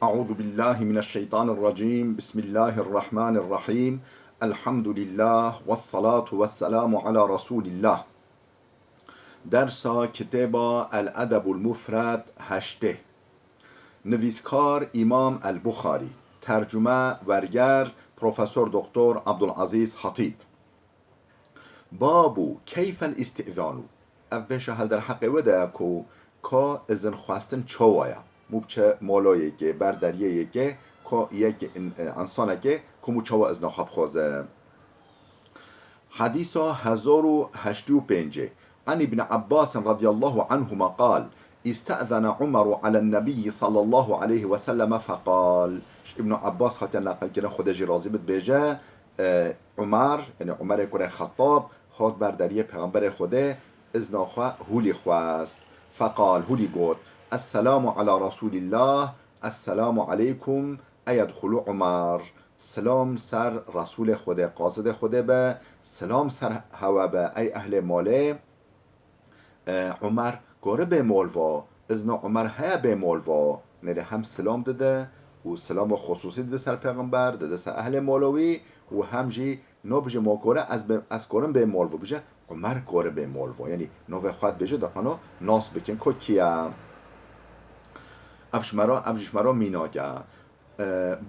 أعوذ بالله من الشيطان الرجيم بسم الله الرحمن الرحيم الحمد لله والصلاة والسلام على رسول الله. درس کتاب الادب المفرد 8. نویسکار امام البخاری، ترجمه ورگر پروفسور دکتر عبدالعزیز خطیب. بابو کیف الاستئذان. اف بشه هل در حقی وده که ازن خواستن چوایا موبچه مالایی که بردریه که یک انسانه که کمو چوا ازن خواب خوزه. حديث 1085 عن ابن عباس رضي الله عنهما قال استأذن عمر على النبي صلى الله عليه وسلم فقال. ابن عباس خاطر نقل كده خودش راضي بد بيجا عمر يعني عمر كره خطاب هات بردریه پیغمبر خوده اذن خواه هولی خواست. فقال هولی گفت السلام على رسول الله السلام عليكم ايدخل عمر. سلام سر رسول خوده قاصد خوده به سلام سر هوا به ای اهل ماله. عمر گاره به مولوا ازن عمر ها به مولوا نره هم سلام داده و سلام خصوصی داده سر پیغمبر داده سر اهل مالوی و هم جی نو بجه ما گاره از گارم به مولوا بجه عمر گاره به مولوا یعنی نو خواهد بجه دفعنا ناس بکن که کیا افش مرا میناگه.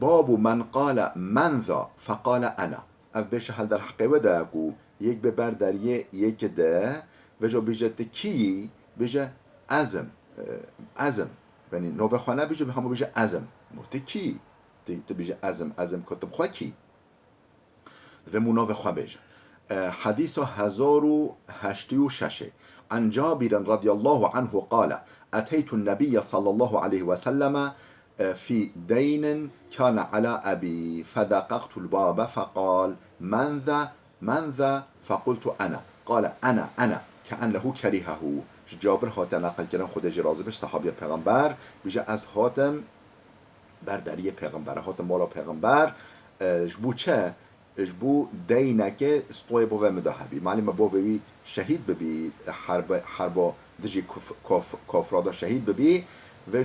باب من قال من ذا فقال انا. اف بشه هل در حقی وده اکو یک به بردریه یک ده وجا بجه کی بجه ازم یعنی نوه خانه بجه همو بجه ازم موته کی بجه ازم کتب خواه کی و منوه خواه بجه. حديث 1086 عن جابر رضي الله عنه قال أتيت النبي صلى الله عليه وسلم في دين كان على أبي فدققت الباب فقال من ذا فقلت أنا قال أنا كأنه كرهه. جابر هات نقل کردن خودش راضی بشه صحابی پیغمبر بیجه از هاتم بردری پیغمبر هاتم مالا پیغمبر جبو چه جبو دینکه استوی بوه مدهبی معلوم بوه شهید ببی حربا دجی کافرادا شهید ببی و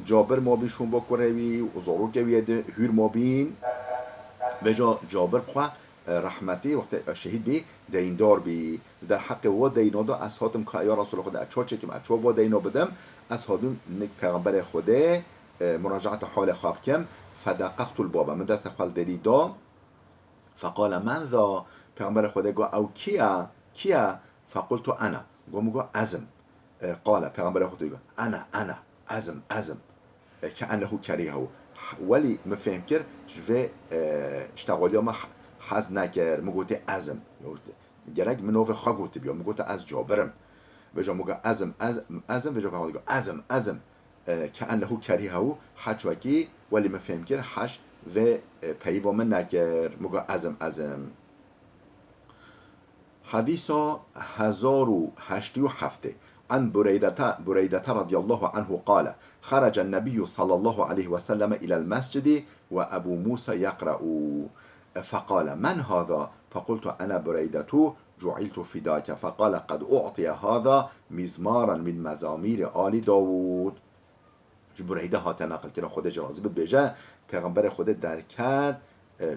جابر ما بیشون بکره و زارو که ویده هیر ما بین و جابر بخواه رحمتی وقت شهید بی دیندار بی در حق و دینا دا از هاتم که یا رسول خدا اچوه چکم اچوه و دینا بدم از هاتم نک پیغمبر خوده مراجعت حال خواب کم فدققت الباب من دست خال دلی دا فقال من ذا پیغمبر خوده گو او کیا فقلت انا گو ازم. قال پیغمبر خدا گو انا ازم که انهو کریهو ولی مفهم کرد جوه اشتغالی ما حز نکر مگوته ازم گرگ منوف خواه گوته بیا مگوته از جابرم و جا مگو ازم و جا پیغمبر گو ازم که انهو کریهو حج وکی ولی مفهم کرد حج و پیوا من نکر مگو ازم. حديث 1087 عن بريدة رضي الله عنه قال خرج النبي صلى الله عليه وسلم إلى المسجد وأبو موسى يقرأ فقال من هذا فقلت أنا بريدة جعلت فداك فقال قد أعطي هذا مزمارا من مزامير آل داود. بريدة هات نقل كنا خود جرازي بجا پیغمبر خود درکت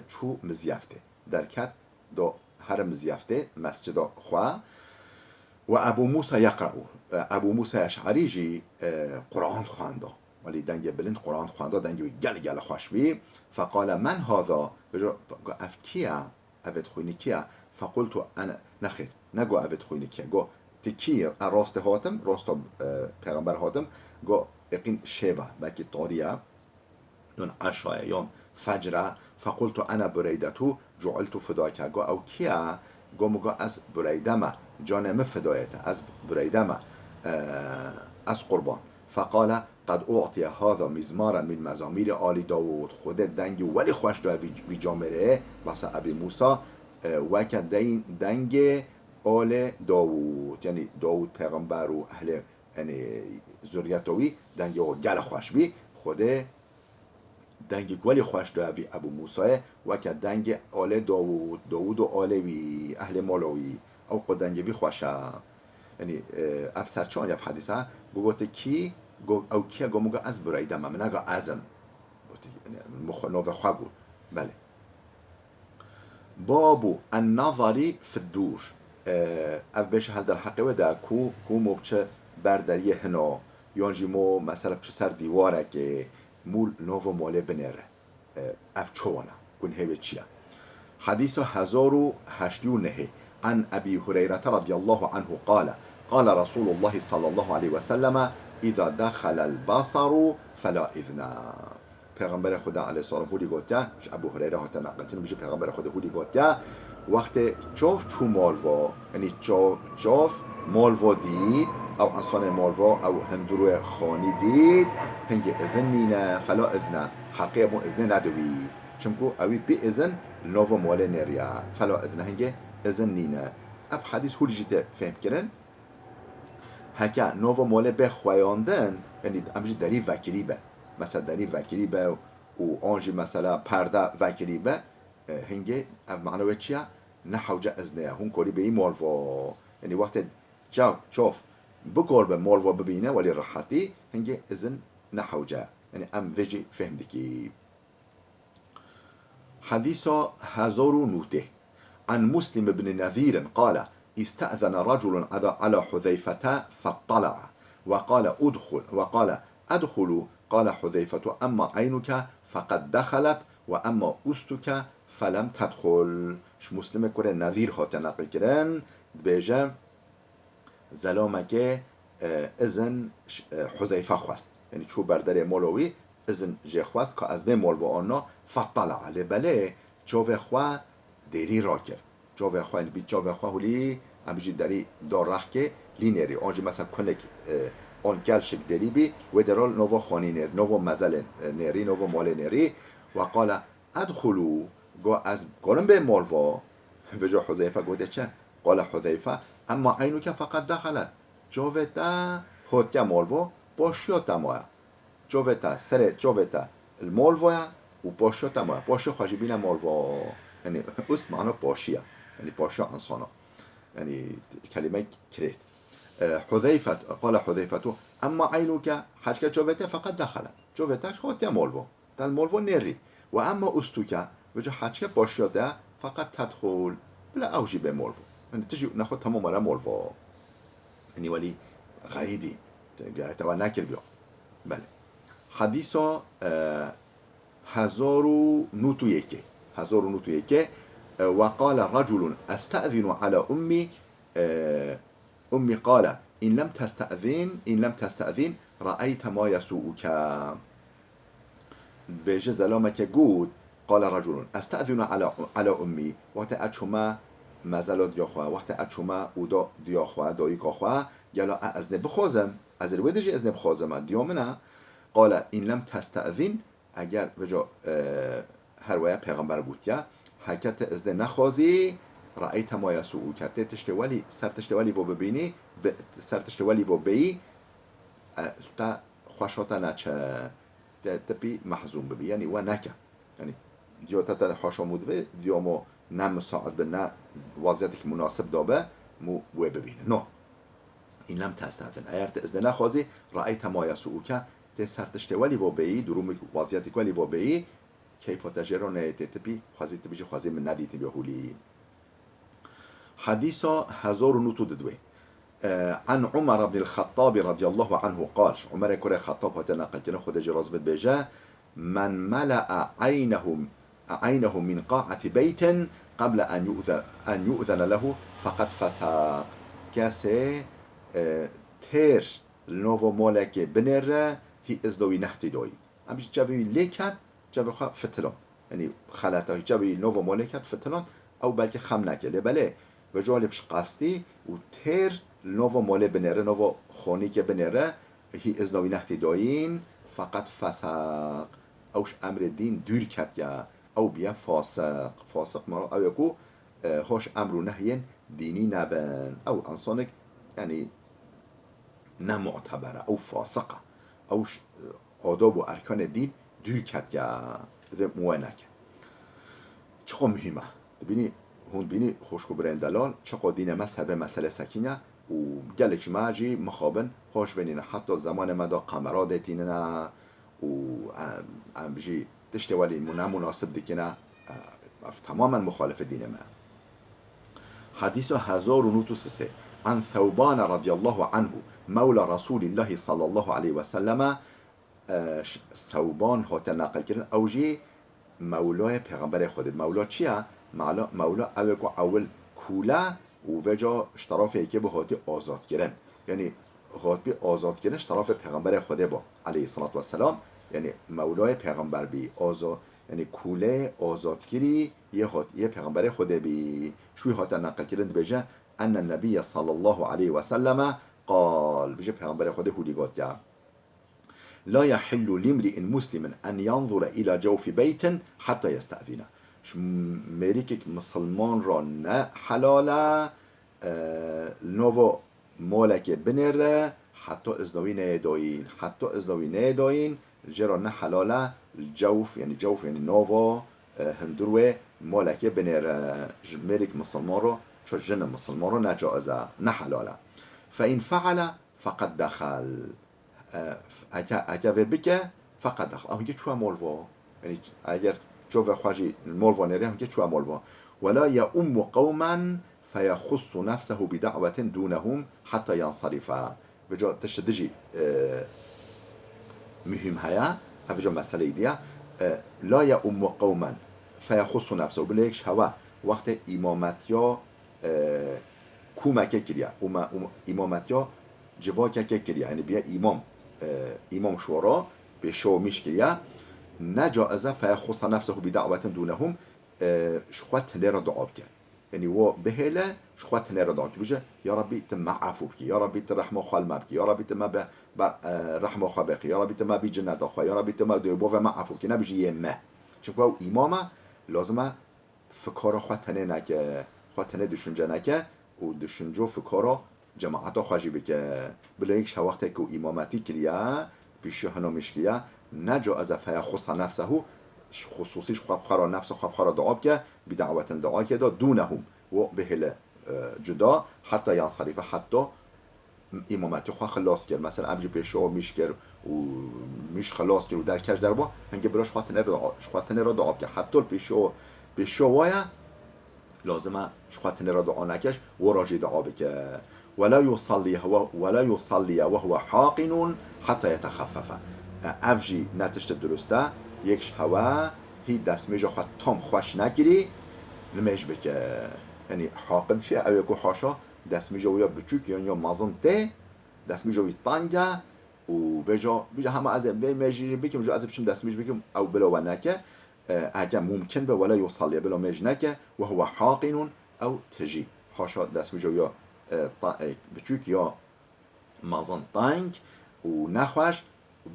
چو مزیفته درکت دو هر مزیفته مسجد خواه و ابو موسى يقرأ ابو موسى اشعری جی قرآن خوانده ولی دنگ بلند قرآن خوانده دنگ گل خوش بی. فقال من هذا اف کیا افت خوینی کیا فقلت انا نخیر نگو افت خوینی کیا گو تکیر راست هاتم راست پیغمبر هاتم گو اقین شیبه بکی طاریه یون عشای یون فجره فقلت انا بریدتو جعلت فداک گو او کیا گو مگو از بریدمه جانم فدایته از بریدمه از قربان. فقال قد اعطي هذا مزمارا من مزامير آل داود خود دنگ ولی خوش دا وی جامره واسه ابی موسا وکا دنگ آل داود یعنی داود پیغمبر و اهل یعنی ذریتوی دنگ گل خوش بی خود دنگ ولی خوش دا وی ابو موسا وکا دنگ آل داود و آلوی اهل مالوی او قد دنگ وی خوشه یعنی افسر چون یف حدیثه بگوته کی او کیا گو از بریده من نگا ازم نوف خواه بود. بله. بابو النظری فی الدور، او بشه هل در حقیقه دا کو مبچه برداری هنا یانجی مو مثلا بچه سر دیواره که مول نوف موله بنره اف چوانا کن هیوه چیه. حديث 1089 عن أبي هريرة رضي الله عنه قال قال رسول الله صلى الله عليه وسلم إذا دخل البصر فلا إذن. پیغمبر خدا علیه السلام هودی گوتیا ابو هریره هات نقلتین میشه پیغمبر خدا هودی گوتیا وقت چوف چو مالوا یعنی چوف مالوا دید او انسان مالوا او هندرو خانی دید هنگ اذن نینه فلا اذن حقیه مو اذن ندوی چونکو اوی بی اذن نوو مال نریا فلا اذن هنگ اذن نینه. اف حدیث هولی جیت فهم کرن هکا نوو مال بخوایاندن یعنی امجی داری وکری به مثلا داری وکری به و آنجی مثلا پرده وکری به هنگه معنوی چیه؟ نحوجه ازنه هون کاری به این مالوا یعنی وقت جاو چوف بکار به مالوا ببینه ولی راحتی هنگه ازن نحوجه یعنی ام وجی فهم دکی. حديث 1009 عن مسلم بن نذير قال استأذن رجل على حذيفة فاطلع وقال أدخل قال حذيفة أما عينك فقد دخلت وأما أستك فلم تدخل. مسلم كره نذير هات نقل كرن بيجا زلامك اذن حذيفة خواست يعني چو بردر مولوي اذن جه خواست که از به مولو آنا فطلع لبله جاوه خواه دیری را کرد جاوه خواه بی جاوه خواه هلی هم بیجی داری دار رخ که لی نری آنجی مثلا کنک آنگل شک دری بی و درال نوو خانی نر نوو مزل نری نوو مال نری و قال ادخلو گو از گرم به مولو و جا حذیفه گوده چه قال حذیفه اما عینو که فقط دخلت جاوه دا هوتیا مولو باشیات دمایه جوتا سر جوتا المولویا و باشو تمام باشو خواجبین مولوا یعنی است معنی باشیه یعنی باشو انسانا یعنی کلمه کرید. حذیفه قال حذیفه اما عینوکه حجک جوتا فقط دخلت جوتاش خودت مولوا در مولوا نری و اما استوکه وجه حجک باشو ده فقط تدخل بلا اوجی به مولوا یعنی تجی نخود تمام مرا مولوا یعنی ولی غیدی گرایت و نکر بیا. بله. حديث 1091 وقال رجل استأذن على أمي قال إن لم تستأذن رأيت ما يسوءك. بيجي زلامك جود قال رجل استأذن على أمي وقت أتشما مازال دياخوا وقت أتشما ودا دياخوا دايكاخوا يلا أذن بخوزم از الودجي أذن بخوزم ديامنا قال این لم تستأذن اگر وجا هر ویا پیغمبر گوتیا حکت ازده نخوازی رأیت ما یسوء کته تشتوالی سر تشتوالی و ببینی سر تشتوالی و بی تا خوشاتا نچه تبی محزون ببی یعنی و نکه یعنی دیو تا خوشامود به دیو مو نم ساعت به نه وضعیتی که مناسب دابه مو و ببینه نه این لم تستأذن اگر ازده نخوازی رأیت ما یسوء که سرتشته ولی و بی دروم وضعیتی ولی و بی کیف تجربه تبی خوازی تبی خوازی من ندی تبی هولی. حديث 1092 عن عمر بن الخطاب رضي الله عنه قال عمر كره الخطاب هتنا قلتنا خد جراز بجا من ملأ عينه من قاعة بيت قبل أن يؤذن له فقد فسق كاسه تير نوو مالك بنره هی ازدوی نحتی دایی همیشه جوی لیکت جوی خواه فتلان یعنی خلطه های جوی نوو مالکت فتلان او بلکه خم نکله بله و جالبش قصدی و تیر نوو ماله بنره نوو خونی که بنره هی ازدوی نحتی دایین فقط فسق اوش امر دین دور کت یا او بیا فاسق مرا او یکو هاش امر و نهین دینی نبن او انسانک یعنی نمعتبره او فاسقه اوش آداب و ارکان دین دوی کت یا بده موه نکن چقدر مهمه ببینی هون بینی خوشکو برین دلال چقدر دین مذهب مسئله سکینه و گلک ماجی مخابن هاش بینین حتی زمان مدا قمرا دتیننا و ام بجی تشت ولی مناسب دیکنه تماما مخالف دین ما. حديث 1093 عن ثوبان رضي الله عنه مولى رسول الله صلى الله عليه وسلم. ثوبان هات نقل کردن اوجی مولای پیغمبر خود. مولا چیه؟ مولا اول کوله و وجا اشترافی که به هاتی آزاد کردن، یعنی هات بی آزاد کردن اشتراف پیغمبر خود با علیه الصلاة والسلام، یعنی مولای پیغمبر بی آزاد، یعنی کوله آزادگیری یه پیغمبر خود بی شوی هات نقل کردن بجا ان النبی صلی الله علیه و سلم قال، بجا پیغمبر خود هولی گفت لا يحل لامرئ مسلم ان ينظر الى جوف بيت حتى يستأذنه. مریک مسلمان را نه حلاله نوو مالک بنره حتی ازنوی نیداین، حتی ازنوی نیداین جرا نه حلاله جوف، یعنی جوف یعنی نوو هندروه مالک بنره مریک مسلمان را چو جن مسلمان را نجائزه نه حلاله. فإن فعل فقد دخل، اگر بکه فقط دخل اونجا چوه مولوا، یعنی اگر چوه خواجی مولوا نره اونجا چوه مولوا. ولا يؤم قوما فيخص نفسه بدعوة دونهم حتى ينصرف. بجا تشدجي مهم هيا بجا مسئله دیا لا يؤم قوما فيخص نفسه بلیکش هوا وقت امامتیا کومکه کریا امامتیا جواکه کریا، یعنی بیا امام شورا به شو میش کریا نجائزه فيخص نفسه بدعوة دونهم شخوت نرا دعا بکن، یعنی و بهله شخوت نرا دعا بکن یا ربی تم عفو بکی، یا ربی تم رحمه خال مبکی، یا ربی تم رحمه خال بکی، یا ربی تم بی جنت آخوا، یا ربی تم دیو و ما عفو بکی نبیجی یمه. چون که امام لازمه فکر خواتنه نکه، خواتنه دشونجه نکه و دشونجو فکر جماعت خواجی بکه بلیکش وقتی که امامتی کریا بیشه هنومیش کریا نجائز فيخص نفسه خصوصیش خواب نفس خواب دعا که بدعوت دعا که دونهم و بهله جدا حتی ینصرف، حتی امامتی خواه خلاص کرد، مثلا ابجی پیشو میش کرد و میش خلاص کرد و در کش در با هنگه براش خواتنه را دعا که حتی پیشو وایا لازمه خواتنه را دعا نکش و راجی دعا بکه. ولا يصلي وهو حاقن حتى يتخفف. افجی نتشت درسته یکش هوا هی دستمیجا خواهد تام خوش نگیری نمیش بکه، یعنی حاقن چیه؟ اوی که حاشا دستمیجا ویا بچوک یا مازن ته دستمیجا وی تانگه و ویجا همه از وی میجیری بکم جو از بچم دستمیج بکم او بلا و نکه اگر ممکن به ولا یصلی بلا میج نکه و هو حاقن او تجی حاشا دستمیجا ویا بچوک یا مازن تانگ و نخوش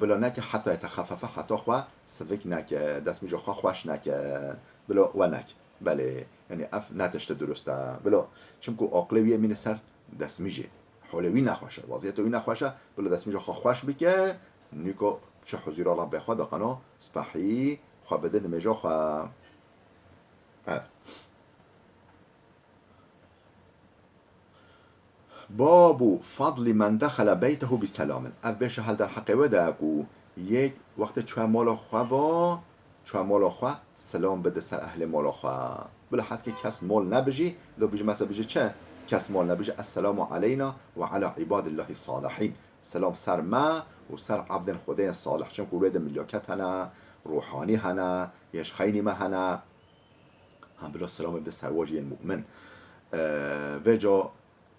بلا نکه حتی يتخفف حتی خواه سفک نکه دست میجا خوش نکه بلا و نک بله، یعنی اف نتشت درسته بلا چون که عقلویه مین سر دست میجه حولوی نخوشه وضعیتوی نخوشه بلا دست میجا خوش بکه نیکو چه حضور الله بخواه دقنا سپحی خواه بده نمیجا خواه. باب فضل من دخل بیته بسلام. اف بشه هل در حقه وده کو یک وقت چوه مالا خواه سلام بده سر اهل مالا خواه بلا حس که کس مال نبجی لو بجی مثلا بجی چه کس مال نبجی السلام علینا و علی عباد الله الصالحین، سلام سر ما و سر عبد خدای صالح، چون که ولد ملیاکت هنه روحانی هنه یش خیلی ما هنه هم بلا سلام بده سر واجی المؤمن وجا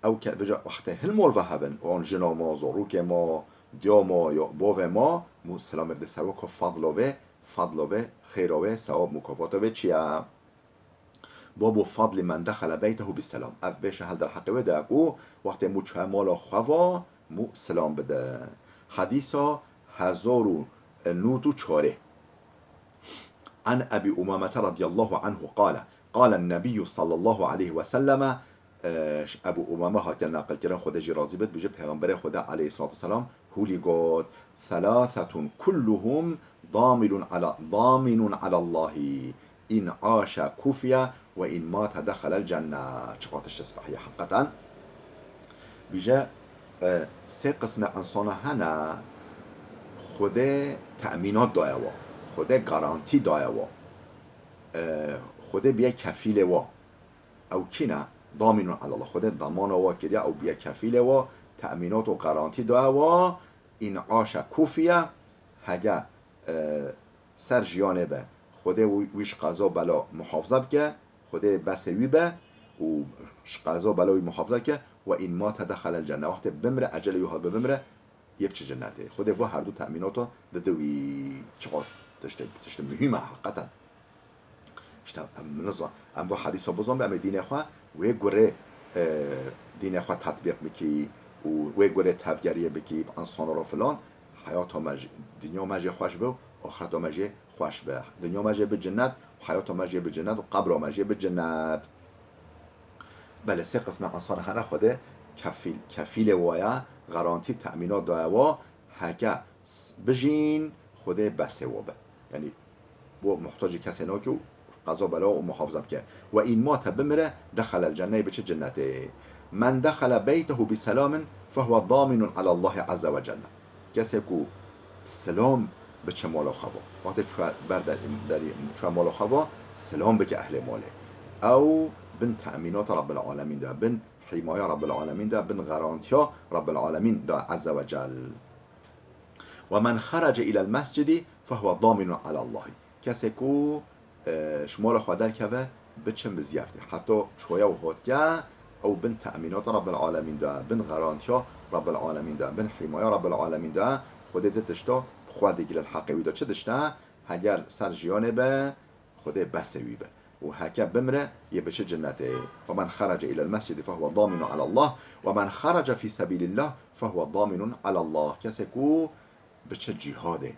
او که وجا وقت هل مال وهبن و آن جنا ما زاروک ما دیاما یا باو ما سلام بده سر وکا فضلوه خیروه ثواب مکافاتوه چیه؟ باب فضل من دخل بیته بسلام. اف بشه هل در حقیقه ده او وقتی مچه مالا خوا مو سلام بده. حدیثا 1094 عن ابي امامه رضي الله عنه قال النبي صلى الله عليه وسلم. ابو امامه هات نقل کردن خود جی راضی بد بجه پیغمبر خدا علیه الصلاه والسلام هولی گفت ثلاثه كلهم ضامن على الله این عاش کفیه و این مات دخل الجنه. چقاتش تسبحیه حقیقتا بیجا سه قسم انسان هنه خود تأمینات دایوا خود گارانتی دایوا خود بیا کفیل وا او کینا ضامن علی الله خود ضمان وا کریا او بیا کفیل وا تأمینات و گارانتی دایوا این عاش کوفیه هگه سر جیانه به خود ویش قضا بلا محافظه بکه خود بسوی به و قضا بلا محافظه که و این ما تدخل الجنه وقت بمره اجل یوها بمره یک جنته خود و هر دو تأمینات دوی چقدر تشت مهمه حقیقتا نظام ام و حدیث بزن به ام دین خواه و گره دین خواه تطبیق میکی و گره تفگریه بکی انسان را فلان حیات مج دنیا مج خوش به آخرت مج خوش به دنیا مج به جنت حیات مج به جنت و قبر مج به جنت بله سه قسم انسان هر خود کفیل وایا گارانتی تأمینات داوا هکه بجین خود بسه و به یعنی و محتاج کسی نه که قضا بلا و محافظه بکه و این ما بمره دخل الجنه بچه جنته من دخل بیته بسلام فهو ضامن على الله عز وجل کسی که سلام بچه مالا خوا وقتی چو مالا خوا سلام بکه اهل ماله او بن تأمینات رب العالمین ده بن حمایه رب العالمین ده بن غرانتیا رب العالمین ده عز وجل و من خرج الى المسجد فهو ضامن على الله کسی که شمال خودر که بچم بزیافتی حتی چویا و هاتیا او بن تأمینات رب العالمین ده بن غرانتیا رب العالمین ده بن حمایه رب العالمین ده خود دشتا خود دیگر الحقیوی ده چه دشتا هگر سر جیانه به خود بسوی به و هكا بمره يبشي جنته ومن خرج إلى المسجد فهو ضامن على الله ومن خرج في سبيل الله فهو ضامن على الله کسی که بچه جهاده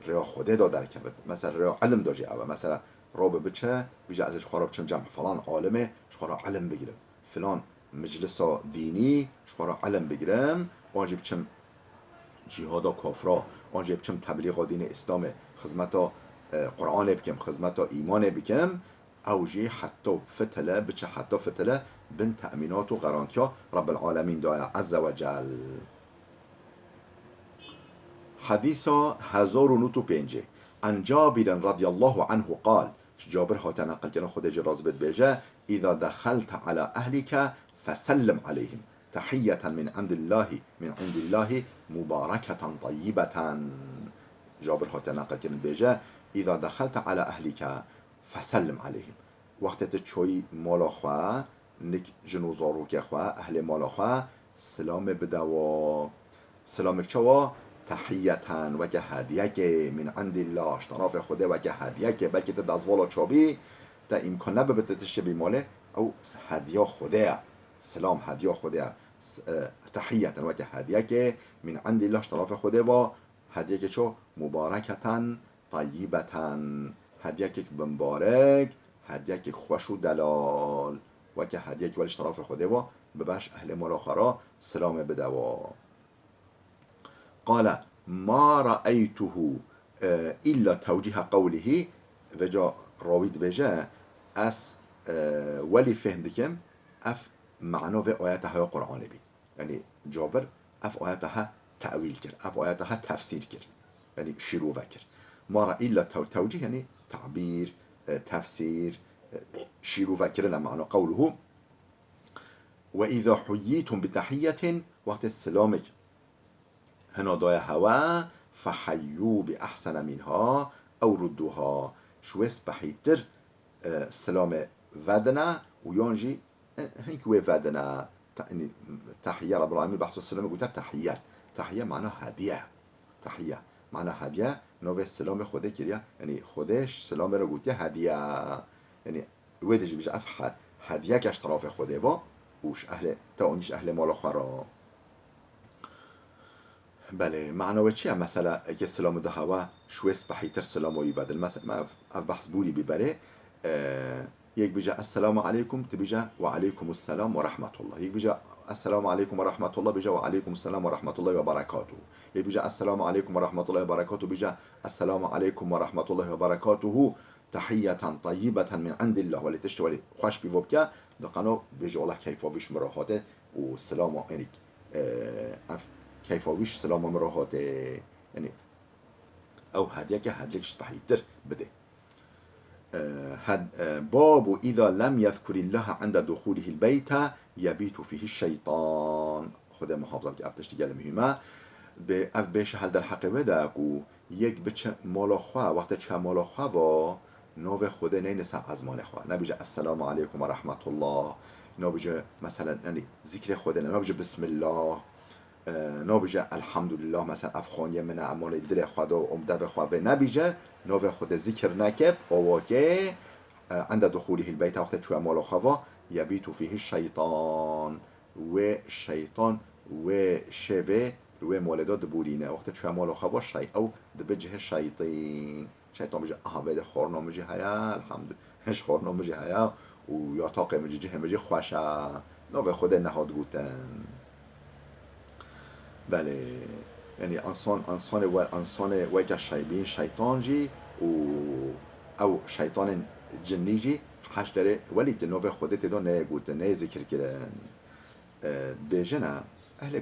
ریا خوده دا در کبت مثلا ریا علم دا جی او مثلا رو بچه بیجه ازش خراب چم جمع فلان عالمه شخورا علم بگیرم فلان مجلس دینی شخورا علم بگیرم آنجی بچم جهادا کافرا آنجی بچم تبلیغ دین اسلام خدمتا قرآن بکم خدمتا ایمان بکم اوجي حتى فتلة بتش حتى فتلة بن تأمينات وغرانتيا رب العالمين دعاء عز وجل حديثا 1095 عن جابر رضي الله عنه قال جابر هات نقل كنا خود جراز بيجا إذا دخلت على أهلك فسلم عليهم تحية من عند الله مباركة طيبة جابر هات نقل كنا بيجا إذا دخلت على أهلك فسلم عليهم وقت تشوي مالا خواه نك جنوزارو که خواه اهل مالا خواه سلام بدوا سلام چوا تحیتن و که هدیه که من عند الله طرف خوده و که هدیه که بلکه تا دزوالا چابی تا امکان نبه بتتشه بی ماله او هدیه خوده سلام هدیه خوده تحیتن و که هدیه که من عند الله طرف خوده و هدیه که چو مبارکتن طیبتن هدیه که بمبارک هدیه که خوش و دلال و که هدیه که ولیش طرف خوده و بباش اهل ملاخرا سلام بدوا قال ما رأيته إلا توجيه قوله وجا راوید بجا اس ولی فهمدكم اف معنا و آیاتها قرآن بی یعنی جابر اف آیاتها تأویل کرد اف آیاتها تفسیر کرد یعنی شروع کرد ما رأي إلا توجيه يعني تعبير تفسير شيرو فاكرنا معنى قوله وإذا حييتم بتحية وقت السلامك هنا ضايا هوا فحيوا بأحسن منها أو ردوها شويس بحيتر السلام ودنا ويونجي هنك ودنا تحية رب العالمين بحث السلام قلت تحية معنى هدية تحية معنى هدیه نوع سلام خوده کریا یعنی خودش سلام رو گوته هدیه یعنی ویدش بیش افحل هدیه کش طرف خوده با اوش اهل تا اونیش اهل مال خورا بله معنی چیه مثلا اگه سلام ده هوا شویس بحیتر سلام وی بدل مثلا ما اف بحث بولی ببره یک بیجا السلام علیکم تبیجا و علیکم السلام و رحمت الله یک بیجا السلام عليكم ورحمة الله بيجا وعليكم السلام ورحمة الله وبركاته بيجا السلام عليكم ورحمة الله وبركاته بيجا السلام عليكم ورحمة الله وبركاته تحية طيبة من عند الله ولي تشتولي خوش بيفوبكا دقانو بيجا الله كيف وفيش مراحاته والسلام عليك کیفاویش سلام مراهاته یعنی او هدیه که هدیهش بحیتر بده. باب اذا لم يذكر الله عند دخوله البيت يبيت فيه الشيطان. خود محافظه که افتش دیگه مهمه به اف بهش هل در حق بده کو یک بچه مالا خواه وقت چه مالا خواه و نو خود نینسا از مال خواه نبیجه السلام علیکم و رحمت الله، نبیجه مثلا یعنی ذکر خود نبیجه بسم الله، نبیجه الحمدلله مثلا افخانیه من اعمال دل خود و عمده به خواه نبیجه نو خود ذکر نکب اوکه عند دخوله البيت وقت چه مالا خواه یبیتو فیه الشیطان و شیطان و شبه روی مولدات بورینه وقت چه مال خوا شی او دبجه شیطان شیطان بجه بده خورنا مجی هیا الحمد هش خورنا مجی هیا و یا طاقه مجی جه مجی خوشا نو به خود نهاد گوتن. بله یعنی انسان و که شیبین شیطان جی و او شیطان جنی جی حش داره ولی تنو به خودت دو نه گوتن نه ذکر کردن بجنه اهل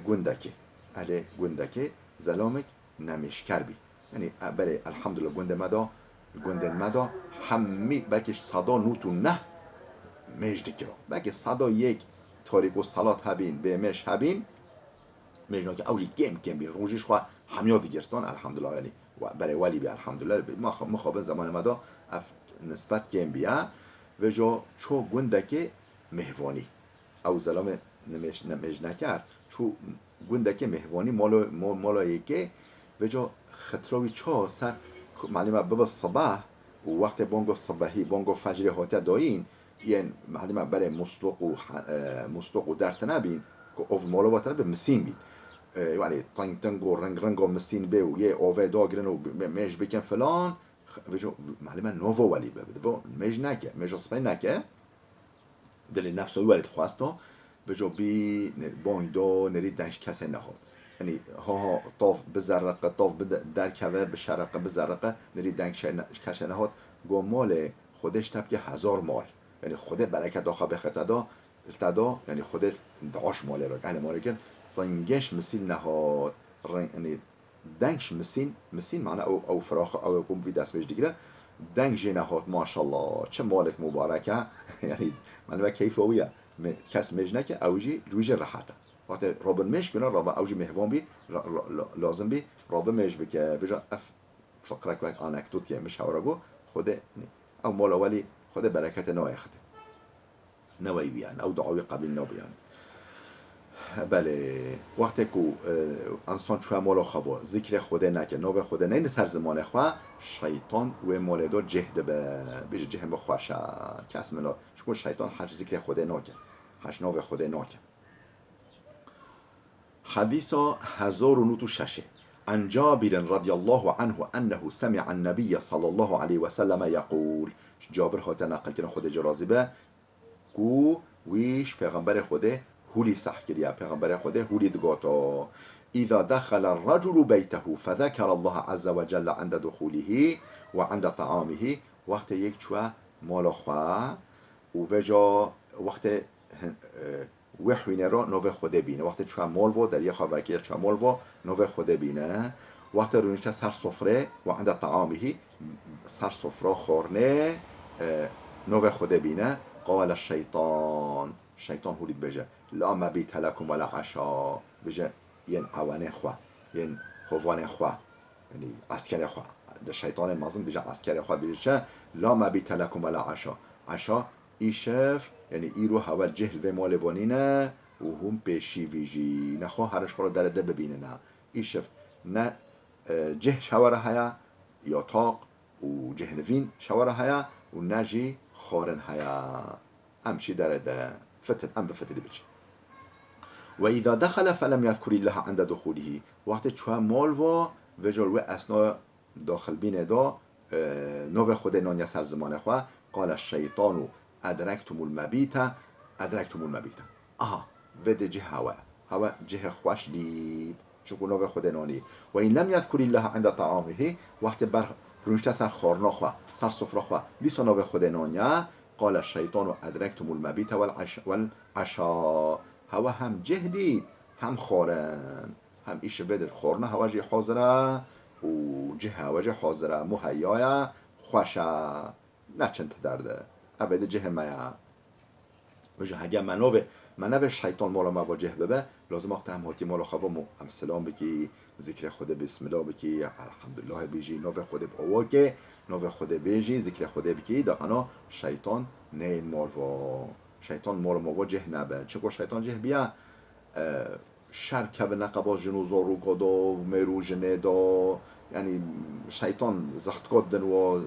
گندکی زلامک نمیشکر بی یعنی برای الحمدلله گند مدا همی بکش صدا نوتو نه مجد کرا بکی صدا یک تاریک و صلات هبین به مش هبین مجنا که اوجی کم بین روزیش خواه همیاد گرستان الحمدلله یعنی برای ولی بی الحمدلله مخابن زمان مدا نسبت کم بیا و جا چو گندکی مهوانی او زلام نمج نکرد چو گندکی مهوانی مالایی که و جا خطراوی چا سر معلومه ببا صبح و وقت بانگو صبحی بانگو فجر هاته داین یعنی معلومه برای مستوق و درت نبین که اوف مالا واتنه به مسین بین یعنی تنگ و رنگ و مسین به و یه اوه داگرن و مج بکن فلان و جا معلومه نوو ولی ببید مج نکه مج صبحی نکه دل نفس ولی خواستا به جا بی بایدا نری دنش کسی نهاد یعنی ها طاف بزرقه طاف در کوه به شرقه بزرقه نری دنش کسی نهاد گو مال خودش تب که 1000 مال یعنی خود برکت آخه به خطا دا یعنی خود دعاش ماله را اهل ماله کن رنگش مسیل نهاد یعنی دنگش مسین معنی او فراخ او کم بی دست بهش دیگره دنگ نهاد ماشاءالله چه مالک مبارکه یعنی من کیف اویه کس مج نکه اوجی رویج راحته وقتی رابن مش کنه رابا اوجی مهوان بی لازم بی رابا مش بکه بجا فقرک و آنکدوت که مش هورگو خود او مال اولی خود برکت نایخته نوی بیان او دعاوی قبل نبیان. بله وقتی که انسان چوه مال خوا ذکر خود نکه نو خود نه سر زمان خوا شیطان و مالدو جهد به جهم بخوشه کس ملا چون شیطان هر ذکر خود نکه هش نو خود نکه. حديث 1096 عن جابر رضي الله عنه أنه سمع النبي صلى الله عليه وسلم يقول جابر هاتا نقل كنا خود جرازبه کو ویش پیغمبر خوده هولی صح کریا پیغمبر خوده هولی دگاتا اذا دخل الرجل بيته فذكر الله عز وجل عند دخوله وعند طعامه وقت یک چوه مال خواه و وجا وقت وحوینه را نوه خوده بینه وقت چوه مال و در یه خبر که چوه مال و نوه خوده بینه وقت رونیشته سر صفره و عند طعامه سر صفره خورنه نوه خوده بینه قال الشيطان شیطان هولید بجه لا مبیت لکم ولا عشا بجه ین عوانه خواه ین خوانه خواه یعنی عسکر خواه ده شیطان مازن بجه عسکر خواه بجه چه لا مبیت لکم ولا عشا عشا ایشف یعنی ایرو هول جهل و مالوانینه و هم پیشی ویجی نخواه هرش خورا درده ببینه نه ایشف نه جه شواره هیا یا تاق و جهنوین شواره هیا و نجی خارن هيا امشي درده فتل ام بفتل بيج واذا دخل فلم يذكر الله عند دخوله وقت چوه مال و وجل و اسنا داخل بین دا نو خود نان سر زمان خو قال الشيطان ادركتم المبيت آها ود جه هوا جه خوش دید چون نو خود نانی و این لم يذكر الله عند طعامه وقت بر رونشته سر خورنا خوا سر سفره خوا لیسا نو خود نانیا قال الشیطان ادرکتم المبیت والعشا هوا هم جه دید هم خورن هم ایش ودر خورنه هواجی حاضره و جه هواجی حاضره مهیای خوشه نه چند درده ابد جه میا وجه هگه منو شیطان مالا مواجه ببه لازم وقت هم حاکی مالا خوابا هم سلام بکی ذکر خود بسم الله بکی الحمدلله بیجی نو خود بآوا که نو خود بیجی ذکر خود بکی داخنا شیطان نه ماروا شیطان مالا مواجه نبه چگو شیطان جه بیا شر که نقباز جنو زارو کدا میرو جنه دا یعنی شیطان زخت کدن و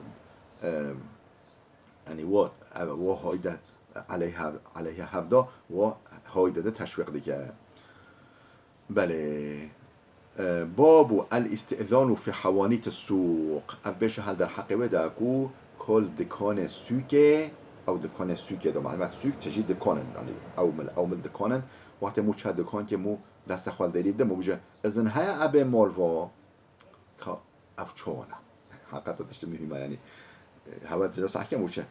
یعنی و هایده علیه هفدا و هایده تشویق دیگه بله باب الاستئذان في حوانيت السوق افبش هل در حقیقه داکو کل دکان سوکه او دکان سوکه دو معلومات سوک تجی دکانن یعنی او مل دکانن وقتی مو چه دکان که مو دست خال دارید مو بجه ازن های ابه مالوا که افچونه حقیقت داشته مهمه یعنی هوا تجا صح که مو چه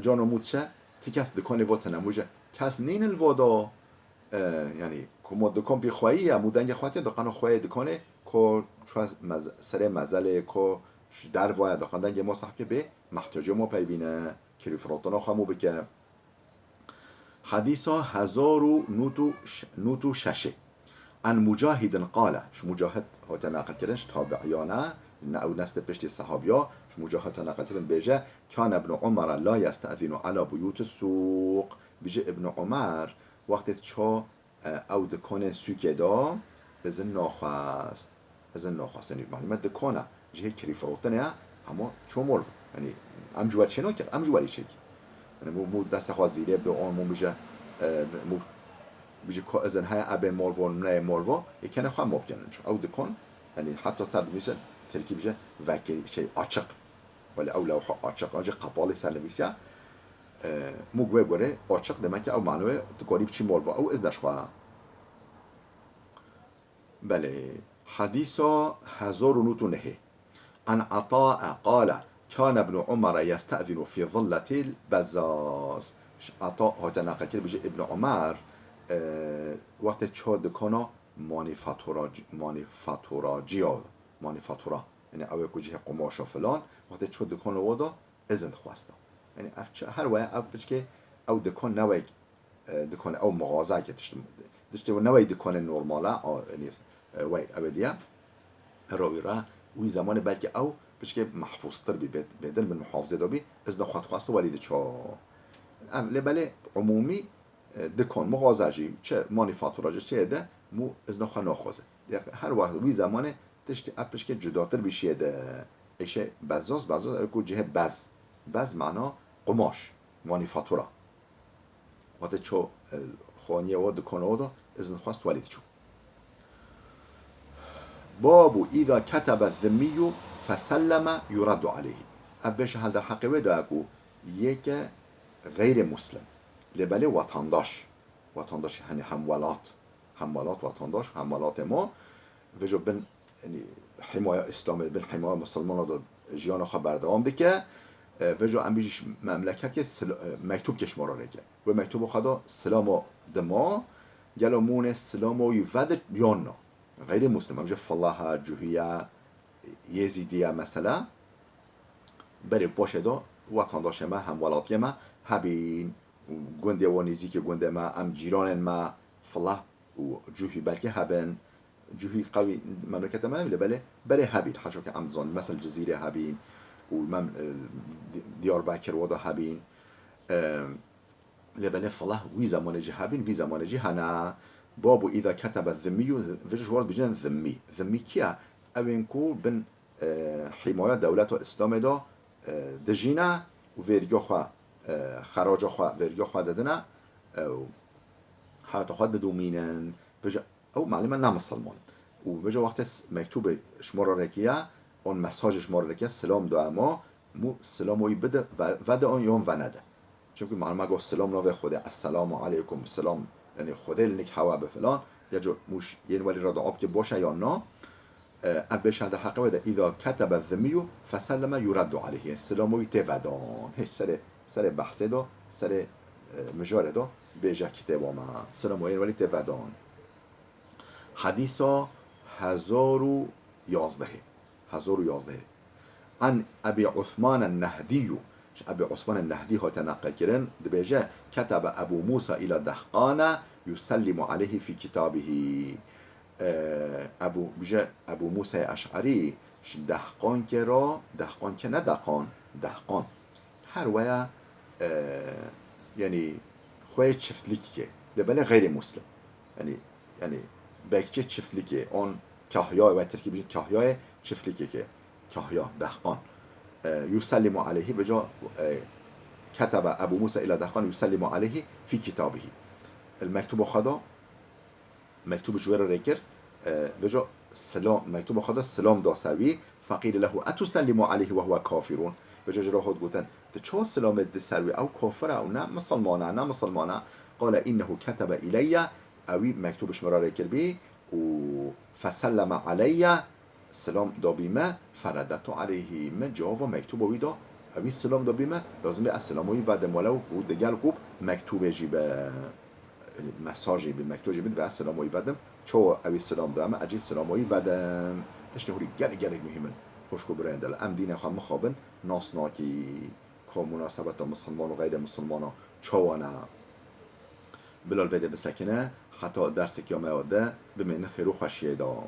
جانو مو چه تی کس دکان واتنه مو بجه کس نین الوادا یعنی کمو دکان بی خواهی یا مودنگ خواهی دکان خواهی دکانه که سر مزله که در وای دکان دنگ ما صاحب به محتاج ما پیبینه کلی فراتنا خواهمو بکه حدیثا 1096 عن مجاهد قال مجاهد هات نقل کردنش تابعیانه او نست پشت صحابیا مجاهد نقل کردن بیجه کان ابن عمر لا یستأذن على بیوت السوق بیجه ابن عمر وقتی چه او دکان سوکه دا ازن ناخواست یعنی معلومت دکانه جه کلی فروتنه اما چه مول یعنی ام جوال چه نکرد ام جوالی چه یعنی مو دست خواست زیره به آن مو بیجه که ازن های ابه مالوا نه مالوا یکنه خواه مبکنن چون او دکان یعنی حتی سر میشه ترکی بیجه وکیل شی آچق ولی او لوحه آچق آنجا قبال سر نمیسیه مو گوه آچق دمه که او معنوه دکانی بچی مالوا او ازدش خواه بله حديثا 1009 عن عطاء قال كان ابن عمر يستأذن في ظلة البزاز عطاء هاتا نقل بيجي ابن عمر وقت چه دکانا مانیفاتورا یعنی اوه کجه قماش و فلان وقت چه دکانا وادا ازن خواستا یعنی هر وای او که او دکان نوی دکان او مغازه که دشته و نوی دکان نورماله نیست وی ابدیه راوی را وی زمان بلکه او که محفوظ تر بدل من محافظه دابی از نخواست ولیده چا لبله عمومی دکان مغازه جی چه مانیفاتوراجه چه ده مو از نخوازه هر وقت وی زمان دشته اپش که جداتر بیشیه ده ایشه بزاز اکو جه بز معنا قماش مانیفاتورا وقتی چو خوانیه و دکانه و دا از نخواست ولیده چو باب اذا كتب الذمي فسلم يرد عليه ابش هل در حقیقه داگو یک غیر مسلم لبله وطنداش یعنی همولات وطنداش همولات ما وجو بن یعنی حمایه اسلامی بن حمایه مسلمان دا جیان خبر دوام بکه وجو امبیش مملکت که مکتوب کش مراره که و مکتوب خدا سلام دما گلامون سلام و یفد بیاننا غیر مسلم همجا فلاحه جوهیه یزیدیه مثلا بری باشه دا وطنداش ما هم ولاتی ما هبین گنده و نیزی که گنده ما ام جیران ما فلاح و جوهی بلکه هبین جوهی قوی مملکت ما نمیده بله هبین حشو که امزان مثل جزیره هبین و دیار بکر ودا هبین لبله فلاح وی زمان جی هبین وی زمان جی هنه بابو اذا كتب الذمي فيش ورد بجن ذمي كيا اوينكو بن حماية دولة اسلام دا دجينا و ويرجو خوا خراج خوا ويرجو خوا ددنا حالت خوا ددومينن بجا او معلومة نام مسلمان و بجا وقت مكتوب شماره ركيا اون مساج شماره ركيا سلام دا اما مو سلاموي بده و ده اون يوم و نده چون که معلومه گو سلام نوه خوده السلام علیکم السلام یعنی خودل نیک هوا به فلان یا جو موش یعنی ولی را دعاب که باشه یا نه ابش در حقیقت وده اذا كتب الذمي فسلم يرد عليه السلام تودان هیچ سر بحثه دا سر مجاره دا به جا کتاب ما سلام ولی تودان حديثا 1011 عن أبي عثمان النهدي. أبي عثمان النهدي هو تنقل كرن دبيجة كتب أبو موسى إلى دهقان يسلم عليه في كتابه. ابو موسی اشعری دهقان که را، دهقان که نه دهقان هر ویا یعنی خوی چفتلیکی که لبنه غیر مسلم، یعنی بکچه چفتلیکی اون کهیا و ترکیبی کهیا چفتلیکی که کهیا دهقان یسلم علیه بجا كتب ابو موسى الى دهقان يسلم عليه في كتابه. المكتوب خدا مكتوب جوار ريكر بجا سلام مكتوب خدا سلام دا سوي فقيل له اتسلم عليه وهو كافرون. بجا جراحات قلتن ده چه سلام ده سوي او كافر او نه مسلمانه قال انه كتب الي اوي مكتوبش مرا ريكر بي و فسلم علي سلام دا بيما فردت عليه من جاوا مكتوب ويدا اوی سلام دا بیمه لازمه السلاموی و دماله و دگل خوب مکتوب جیبه مساجی به مکتوب جیبه و السلاموی ودم چو اوی سلام دامه اجی سلاموی ودم تشنه هوری گلی مهمن خوشکو برندل ام دین خواهم مخابن ناسنا کی که مناسبت مسلمان و غیر مسلمان چوانا بلال وده بسکنه حتی درس کیامه آده بمینه خیرو خوشیه دام.